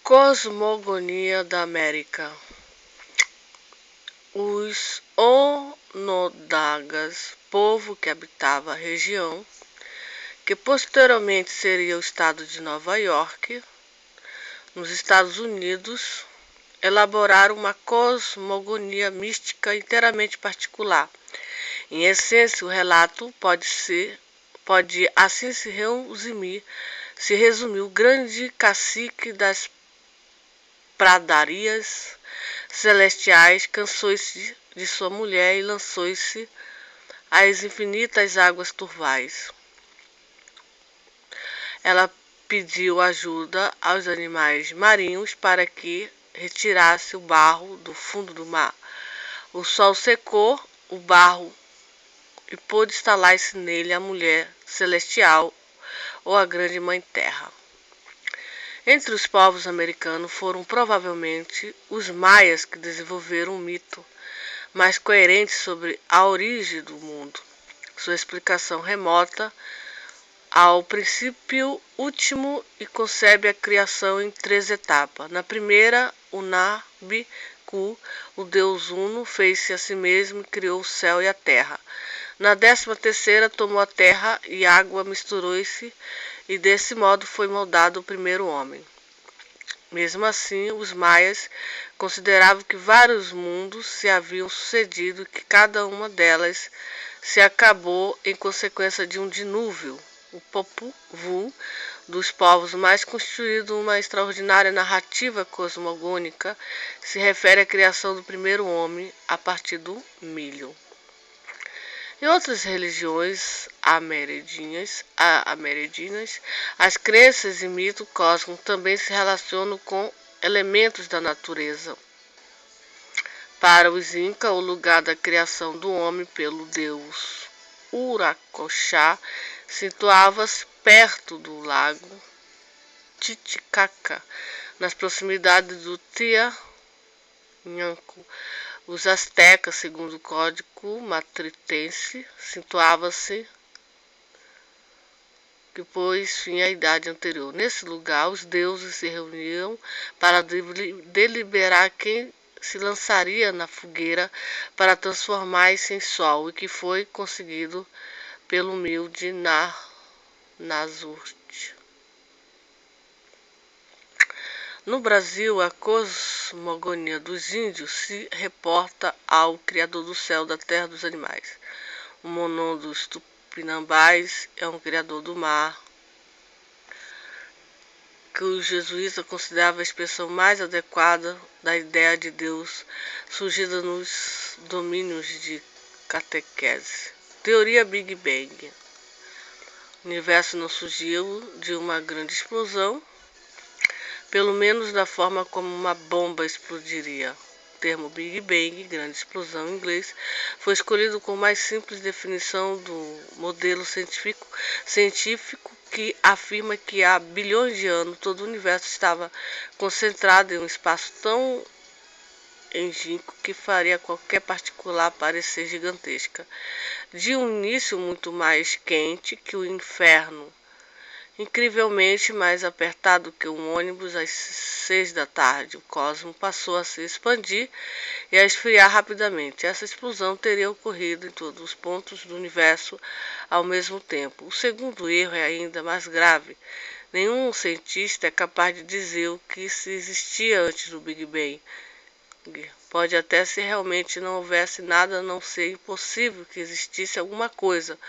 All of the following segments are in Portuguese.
Cosmogonia da América. Os Onondagas, povo que habitava a região, que posteriormente seria o estado de Nova York, nos Estados Unidos, elaboraram uma cosmogonia mística inteiramente particular. Em essência, o relato pode assim se resumir o grande cacique das pradarias celestiais cansou-se de sua mulher e lançou-se às infinitas águas turvais. Ela pediu ajuda aos animais marinhos para que retirasse o barro do fundo do mar. O sol secou o barro e pôde instalar-se nele a mulher celestial ou a grande mãe terra. Entre os povos americanos foram provavelmente os maias que desenvolveram um mito mais coerente sobre a origem do mundo. Sua explicação remota ao princípio último e concebe a criação em 3 etapas. Na primeira, o Nabi-Ku, o Deus Uno, fez-se a si mesmo e criou o céu e a terra. Na 13ª, tomou a terra e a água, misturou-se e desse modo foi moldado o primeiro homem. Mesmo assim, os maias consideravam que vários mundos se haviam sucedido e que cada uma delas se acabou em consequência de um dilúvio. O Popol Vuh dos povos mais constituído uma extraordinária narrativa cosmogônica se refere à criação do primeiro homem a partir do milho. Em outras religiões amerindias, as crenças e mitos cósmicos também se relacionam com elementos da natureza. Para os Incas, o lugar da criação do homem pelo deus Uracochá situava-se perto do lago Titicaca, nas proximidades do Tiahuanaco. Os astecas, segundo o código matritense, situavam-se que pôs fim à idade anterior. Nesse lugar, os deuses se reuniam para deliberar quem se lançaria na fogueira para transformar-se em sol, e que foi conseguido pelo humilde Nazurte. No Brasil, a cosmogonia dos índios se reporta ao Criador do céu, da terra e dos animais. O Monon dos Tupinambás é um criador do mar, que os jesuítas consideravam a expressão mais adequada da ideia de Deus surgida nos domínios de catequese. Teoria Big Bang. O universo não surgiu de uma grande explosão, pelo menos da forma como uma bomba explodiria. O termo Big Bang, grande explosão em inglês, foi escolhido como mais simples definição do modelo científico que afirma que há bilhões de anos todo o universo estava concentrado em um espaço tão longínquo que faria qualquer particular parecer gigantesca. De um início muito mais quente que o inferno, incrivelmente mais apertado que um ônibus às 6 da tarde, o cosmos passou a se expandir e a esfriar rapidamente. Essa explosão teria ocorrido em todos os pontos do universo ao mesmo tempo. O segundo erro é ainda mais grave. Nenhum cientista é capaz de dizer o que se existia antes do Big Bang. Pode até se realmente não houvesse nada, a não ser impossível que existisse alguma coisa.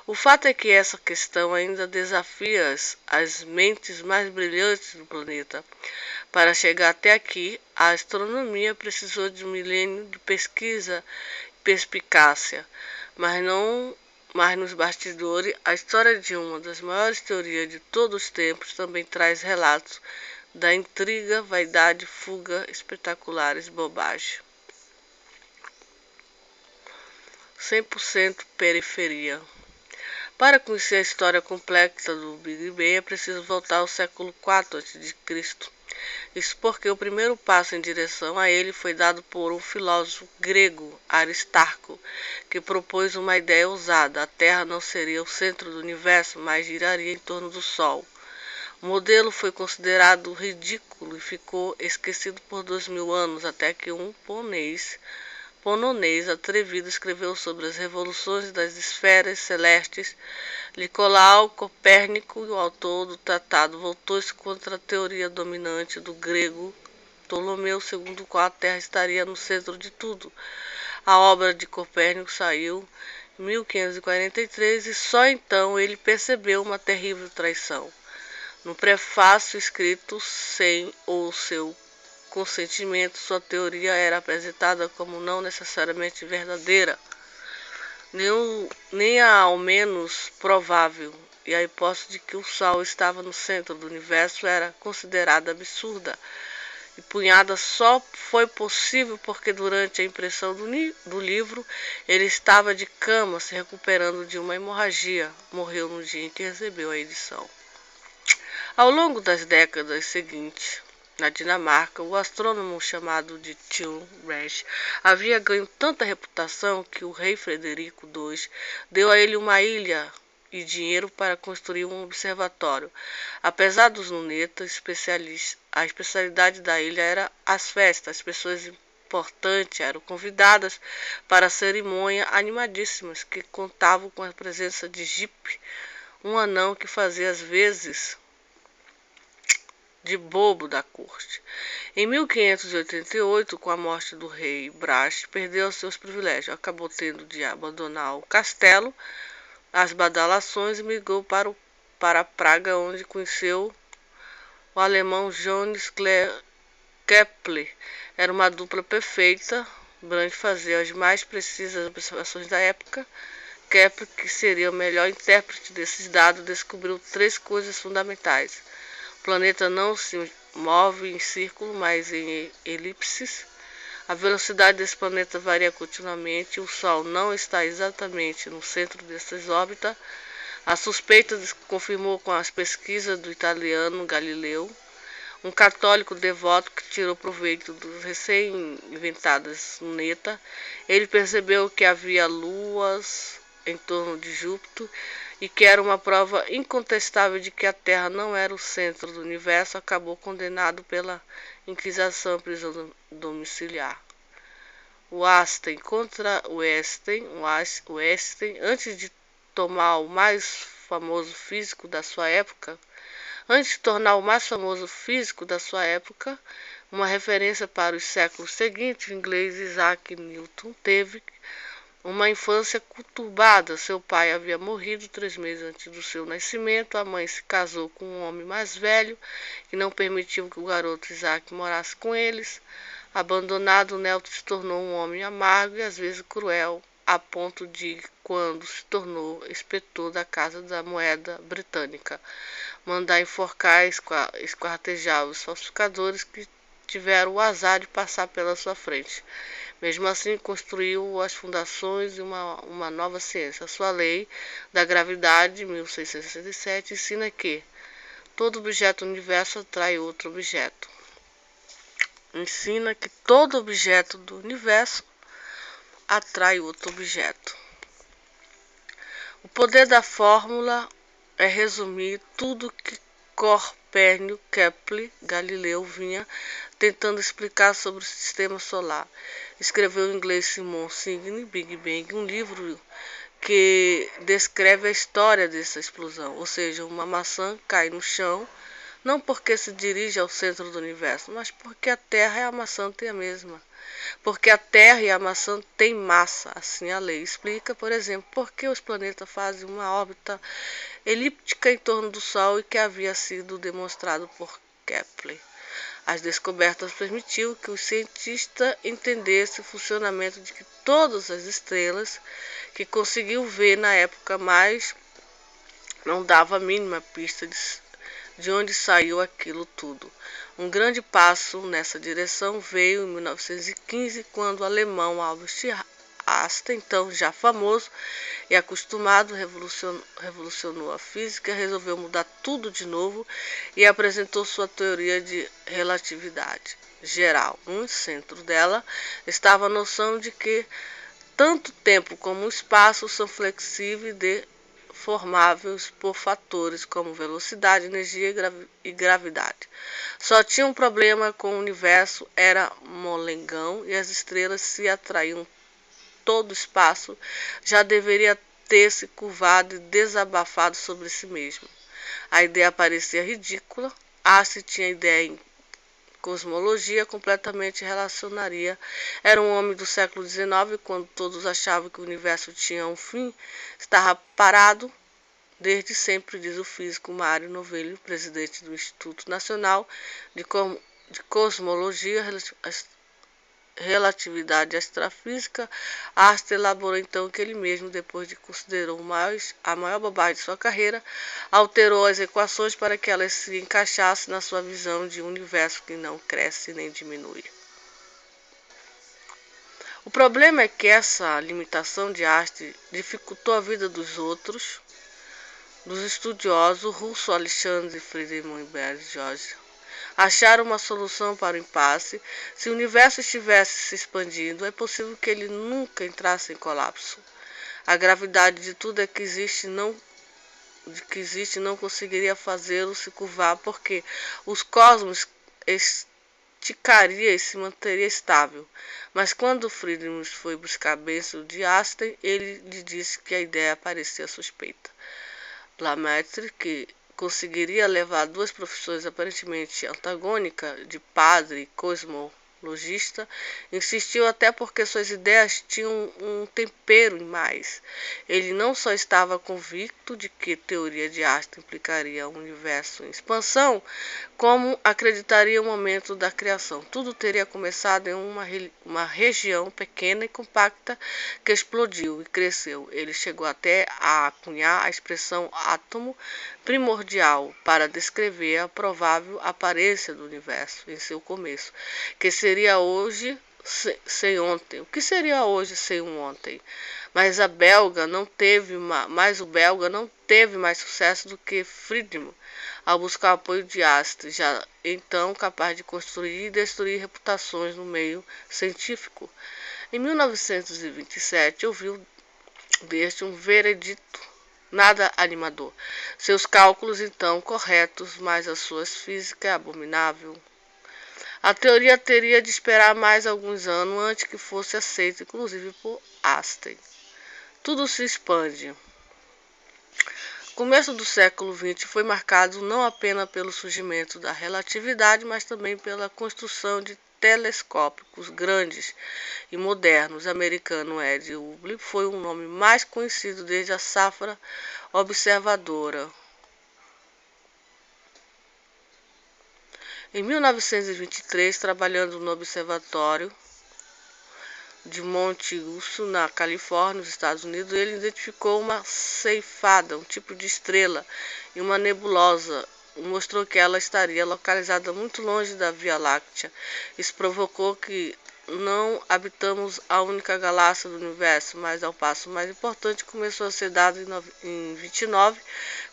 O fato é que essa questão ainda desafia as mentes mais brilhantes do planeta. Para chegar até aqui, a astronomia precisou de um milênio de pesquisa e perspicácia, mas nos bastidores, a história de uma das maiores teorias de todos os tempos também traz relatos da intriga, vaidade, fuga, espetaculares bobagem. 100% periferia. Para conhecer a história complexa do Big Bang é preciso voltar ao século IV a.C. Isso porque o primeiro passo em direção a ele foi dado por um filósofo grego, Aristarco, que propôs uma ideia ousada: a Terra não seria o centro do universo, mas giraria em torno do Sol. O modelo foi considerado ridículo e ficou esquecido por 2000 anos, até que um polonês atrevido escreveu sobre as revoluções das esferas celestes. Nicolau Copérnico, o autor do tratado, voltou-se contra a teoria dominante do grego Ptolomeu, segundo o qual a Terra estaria no centro de tudo. A obra de Copérnico saiu em 1543 e só então ele percebeu uma terrível traição. No prefácio escrito sem o seu consentimento, sua teoria era apresentada como não necessariamente verdadeira, nem ao menos provável, e a hipótese de que o Sol estava no centro do universo era considerada absurda. E punhada só foi possível porque durante a impressão do livro ele estava de cama se recuperando de uma hemorragia. Morreu no dia em que recebeu a edição. Ao longo das décadas seguintes, na Dinamarca, o astrônomo chamado de Tycho Brahe havia ganho tanta reputação que o rei Frederico II deu a ele uma ilha e dinheiro para construir um observatório. Apesar dos lunetas, a especialidade da ilha era as festas. As pessoas importantes eram convidadas para a cerimônia, animadíssimas, que contavam com a presença de Jip, um anão que fazia as vezes de bobo da corte. Em 1588, com a morte do rei, Brahe perdeu seus privilégios. Acabou tendo de abandonar o castelo, as badalações e migrou para Praga, onde conheceu o alemão Johannes Kepler. Era uma dupla perfeita. Brahe fazia as mais precisas observações da época. Kepler, que seria o melhor intérprete desses dados, descobriu 3 coisas fundamentais. O planeta não se move em círculo, mas em elipses. A velocidade desse planeta varia continuamente. O Sol não está exatamente no centro dessas órbitas. A suspeita se confirmou com as pesquisas do italiano Galileu, um católico devoto que tirou proveito dos recém-inventadas lunetas. Ele percebeu que havia luas em torno de Júpiter e que era uma prova incontestável de que a Terra não era o centro do universo. Acabou condenado pela Inquisição à prisão domiciliar. Einstein contra Einstein, antes de tornar o mais famoso físico da sua época, uma referência para os séculos seguintes, o inglês Isaac Newton teve uma infância conturbada. Seu pai havia morrido 3 meses antes do seu nascimento. A mãe se casou com um homem mais velho que não permitiu que o garoto Isaac morasse com eles. Abandonado, Newton se tornou um homem amargo e às vezes cruel, a ponto de, quando se tornou inspetor da Casa da Moeda Britânica, mandar enforcar e esquartejar os falsificadores que tiveram o azar de passar pela sua frente. Mesmo assim, construiu as fundações de uma nova ciência. A sua lei da gravidade, 1667, ensina que todo objeto do universo atrai outro objeto. Ensina que todo objeto do universo atrai outro objeto. O poder da fórmula é resumir tudo que Copérnico, Kepler, Galileu vinha tentando explicar sobre o sistema solar. Escreveu em inglês Simon Signe, Big Bang, um livro que descreve a história dessa explosão, ou seja, uma maçã cai no chão, não porque se dirige ao centro do universo, mas porque a Terra e a maçã têm a mesma. Porque a Terra e a maçã têm massa. Assim a lei explica, por exemplo, por que os planetas fazem uma órbita elíptica em torno do Sol e que havia sido demonstrado por Kepler. As descobertas permitiram que os cientistas entendessem o funcionamento de todas as estrelas que conseguiu ver na época, mas não dava a mínima pista de onde saiu aquilo tudo. Um grande passo nessa direção veio em 1915, quando o alemão Albert Einstein, então já famoso e acostumado, revolucionou a física, resolveu mudar tudo de novo e apresentou sua teoria de relatividade geral. No centro dela estava a noção de que tanto o tempo como o espaço são flexíveis formáveis por fatores como velocidade, energia e gravidade. Só tinha um problema com o universo, era molengão e as estrelas se atraíam todo o espaço, já deveria ter se curvado e desabafado sobre si mesmo. A ideia parecia ridícula. Einstein tinha ideia em cosmologia completamente relacionaria. Era um homem do século XIX, quando todos achavam que o universo tinha um fim, estava parado desde sempre, diz o físico Mário Novelli, presidente do Instituto Nacional de Cosmologia Relatividade Astrofísica. Einstein elaborou então que ele mesmo, depois de considerou a maior bobagem de sua carreira, alterou as equações para que elas se encaixassem na sua visão de um universo que não cresce nem diminui. O problema é que essa limitação de Einstein dificultou a vida dos estudiosos russo Alexandre Friedman e Bernard George. Acharam uma solução para o impasse. Se o universo estivesse se expandindo, é possível que ele nunca entrasse em colapso. A gravidade de tudo que existe não conseguiria fazê-lo se curvar, porque os cosmos esticaria e se manteria estável. Mas quando Friedman foi buscar a bênção de Einstein, ele lhe disse que a ideia parecia suspeita. Lemaitre, que conseguiria levar duas profissões aparentemente antagônicas, de padre e cosmologista, insistiu até porque suas ideias tinham um tempero em mais. Ele não só estava convicto de que a teoria de Einstein implicaria um universo em expansão, como acreditaria o momento da criação. Tudo teria começado em uma região pequena e compacta que explodiu e cresceu. Ele chegou até a cunhar a expressão átomo primordial para descrever a provável aparência do universo em seu começo, que seria hoje sem ontem. O que seria hoje sem um ontem? Mas o belga não teve mais sucesso do que Friedman ao buscar o apoio de Einstein, já então capaz de construir e destruir reputações no meio científico. Em 1927, ouviu deste um veredito nada animador. Seus cálculos, então, corretos, mas a sua física é abominável. A teoria teria de esperar mais alguns anos antes que fosse aceita, inclusive por Einstein. Tudo se expande. O começo do século XX foi marcado não apenas pelo surgimento da relatividade, mas também pela construção de telescópios grandes e modernos. O americano Ed Hubble foi o nome mais conhecido desde a safra observadora. Em 1923, trabalhando no Observatório de Monte Urso, na Califórnia, nos Estados Unidos, ele identificou uma ceifada, um tipo de estrela, e uma nebulosa, e mostrou que ela estaria localizada muito longe da Via Láctea. Isso provocou que não habitamos a única galáxia do universo, mas ao passo mais importante começou a ser dado em 29,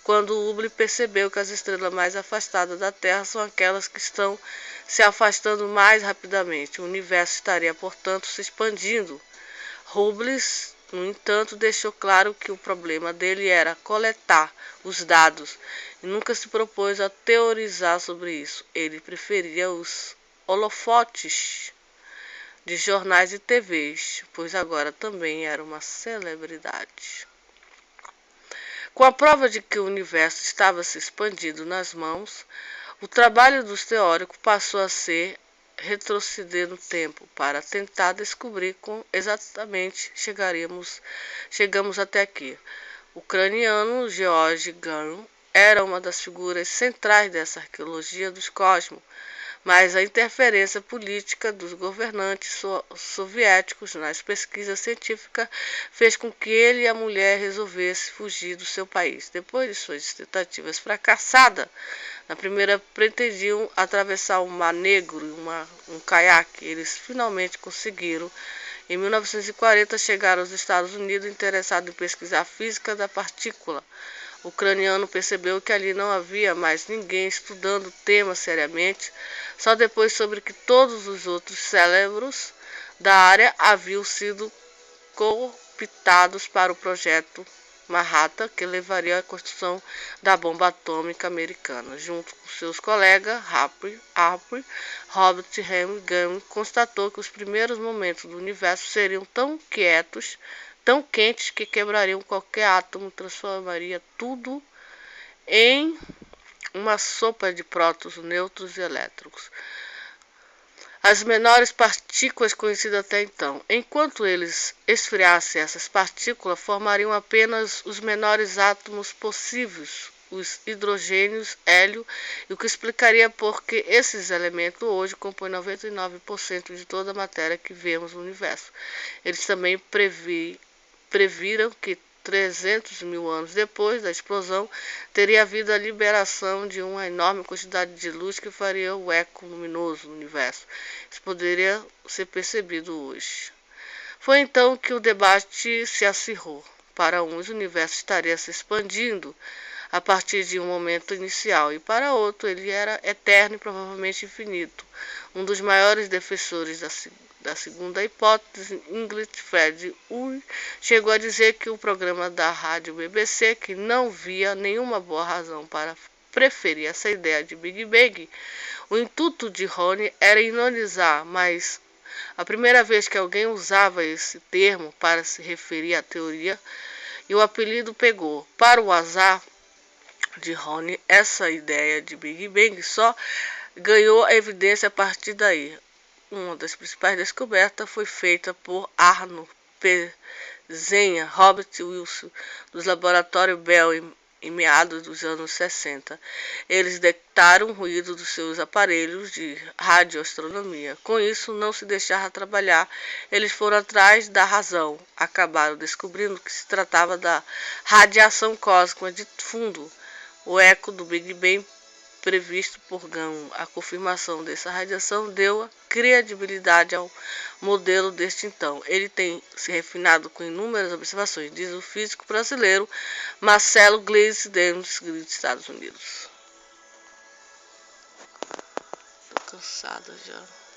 quando Hubble percebeu que as estrelas mais afastadas da Terra são aquelas que estão se afastando mais rapidamente. O universo estaria, portanto, se expandindo. Hubble, no entanto, deixou claro que o problema dele era coletar os dados e nunca se propôs a teorizar sobre isso. Ele preferia os holofotes de jornais e TVs, pois agora também era uma celebridade. Com a prova de que o universo estava se expandindo nas mãos, o trabalho dos teóricos passou a ser retroceder no tempo para tentar descobrir como exatamente chegamos até aqui. O ucraniano George Gamow era uma das figuras centrais dessa arqueologia dos cosmos, mas a interferência política dos governantes soviéticos nas pesquisas científicas fez com que ele e a mulher resolvessem fugir do seu país. Depois de suas tentativas fracassadas, na primeira pretendiam atravessar o Mar Negro em um caiaque. Eles finalmente conseguiram. Em 1940 chegaram aos Estados Unidos interessados em pesquisar a física da partícula. O ucraniano percebeu que ali não havia mais ninguém estudando o tema seriamente. Só depois soube que todos os outros cérebros da área haviam sido cooptados para o projeto Manhattan, que levaria à construção da bomba atômica americana. Junto com seus colegas, Robert Heinlein constatou que os primeiros momentos do universo seriam tão quentes que quebrariam qualquer átomo, transformaria tudo em uma sopa de prótons, nêutrons e elétrons, as menores partículas conhecidas até então. Enquanto eles esfriassem, essas partículas formariam apenas os menores átomos possíveis, os hidrogênios, hélio, o que explicaria por que esses elementos hoje compõem 99% de toda a matéria que vemos no universo. Eles também previram que 300 mil anos depois da explosão, teria havido a liberação de uma enorme quantidade de luz que faria o eco luminoso no universo. Isso poderia ser percebido hoje. Foi então que o debate se acirrou. Para uns, o universo estaria se expandindo a partir de um momento inicial, e para outro, ele era eterno e provavelmente infinito. Um dos maiores defensores da segunda hipótese, Ingrid Fred Uhl, chegou a dizer que o programa da rádio BBC, que não via nenhuma boa razão para preferir essa ideia de Big Bang, o intuito de Rony era ironizar, mas a primeira vez que alguém usava esse termo para se referir à teoria, e o apelido pegou. Para o azar de Rony, essa ideia de Big Bang só ganhou evidência a partir daí. Uma das principais descobertas foi feita por Arno Pesenha, Robert Wilson, dos laboratórios Bell em meados dos anos 60. Eles detectaram o ruído dos seus aparelhos de radioastronomia. Com isso, não se deixaram trabalhar. Eles foram atrás da razão. Acabaram descobrindo que se tratava da radiação cósmica de fundo, o eco do Big Bang previsto por Gauss. A confirmação dessa radiação deu credibilidade ao modelo desde então. Ele tem se refinado com inúmeras observações, diz o físico brasileiro Marcelo Gleisi, dos Estados Unidos. Tô cansada já.